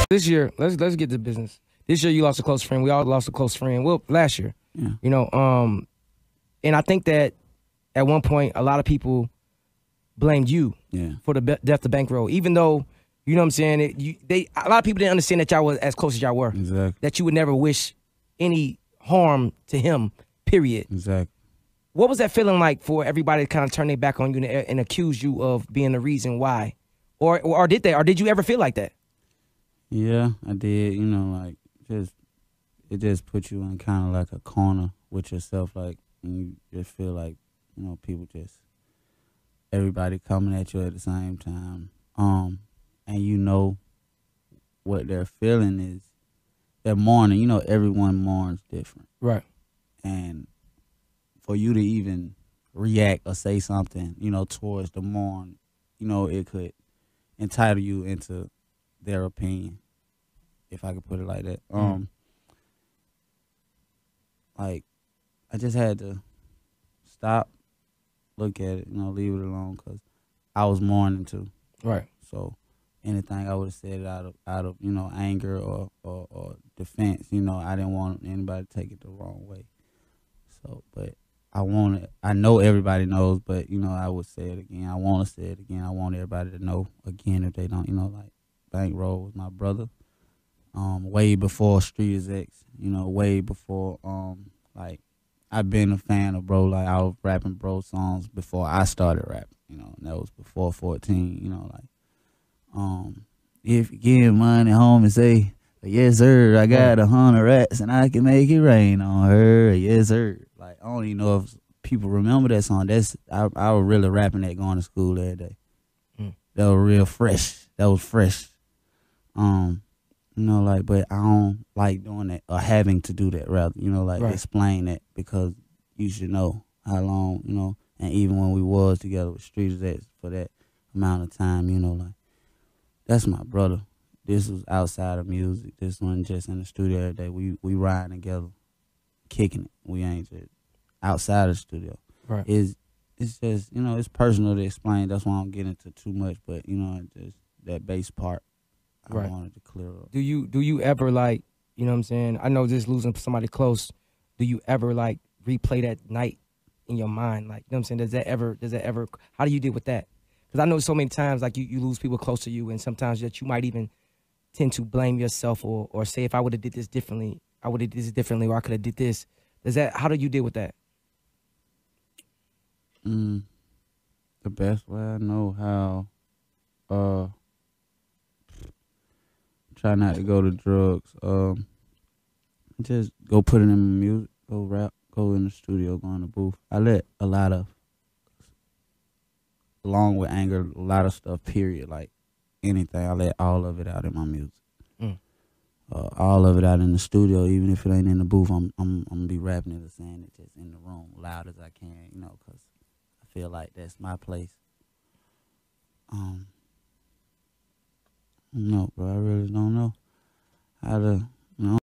This year, let's get to business. This year you lost a close friend. We all lost a close friend. Well, last year. Yeah. You know, and I think that at one point a lot of people blamed you for the death of Bankroll. Even though, you know what I'm saying, a lot of people didn't understand that y'all was as close as y'all were. Exactly. That you would never wish any harm to him, period. Exactly. What was that feeling like for everybody to kind of turn their back on you and accuse you of being the reason why? Or did they? Or did you ever feel like that? Yeah, I did. You know, like, it just put you in kind of like a corner with yourself, like, and you just feel like, you know, people just, everybody coming at you at the same time. And you know what they're feeling is, they're mourning. You know, everyone mourns different. Right. And for you to even react or say something, you know, towards the mourn, you know, it could entitle you into their opinion, if I could put it like that. Like, I just had to stop, look at it, you know, leave it alone, because I was mourning too. Right. So anything I would have said out of you know, anger or defense, you know, I didn't want anybody to take it the wrong way. So, but I know everybody knows, but, you know, I would say it again. I want to say it again. I want everybody to know again, if they don't, you know, like, Bankroll was my brother. Way before Street is X, you know, way before, like, I've been a fan of bro. Like, I was rapping bro songs before I started rapping, you know, and that was before 14, you know, like, if you give money home and say, yes, sir, I got 100 rats and I can make it rain on her, yes, sir. Like, I don't even know if people remember that song. I was really rapping that going to school every day. That was real fresh. That was fresh. You know, like, but I don't like doing that or having to do that, rather, you know, like, explain that, because you should know how long, you know, and even when we was together with Street X for that amount of time, you know, like, that's my brother. This was outside of music. This wasn't just in the studio every day. We riding together, kicking it. We ain't just outside of the studio. Right. It's just, you know, it's personal to explain. That's why I don't get into too much, but, you know, just that bass part, I wanted to clear up. Do you ever, like, you know what I'm saying? I know just losing somebody close. Do you ever, like, replay that night in your mind? Like, you know what I'm saying? Does that ever? How do you deal with that? Because I know so many times, like, you lose people close to you, and sometimes that you might even tend to blame yourself or say, if I would have did this differently, I would have did this differently, or I could have did this. How do you deal with that? The best way I know how. Try not to go to drugs. Just go put it in my music, go rap, go in the studio, go in the booth. I let a lot of, along with anger, a lot of stuff, period, like anything, I let all of it out in my music. All of it out in the studio, even if it ain't in the booth, I'm gonna be rapping it or saying it just in the room, loud as I can, you know, because I feel like that's my place. No, bro, I really don't know how to, you know.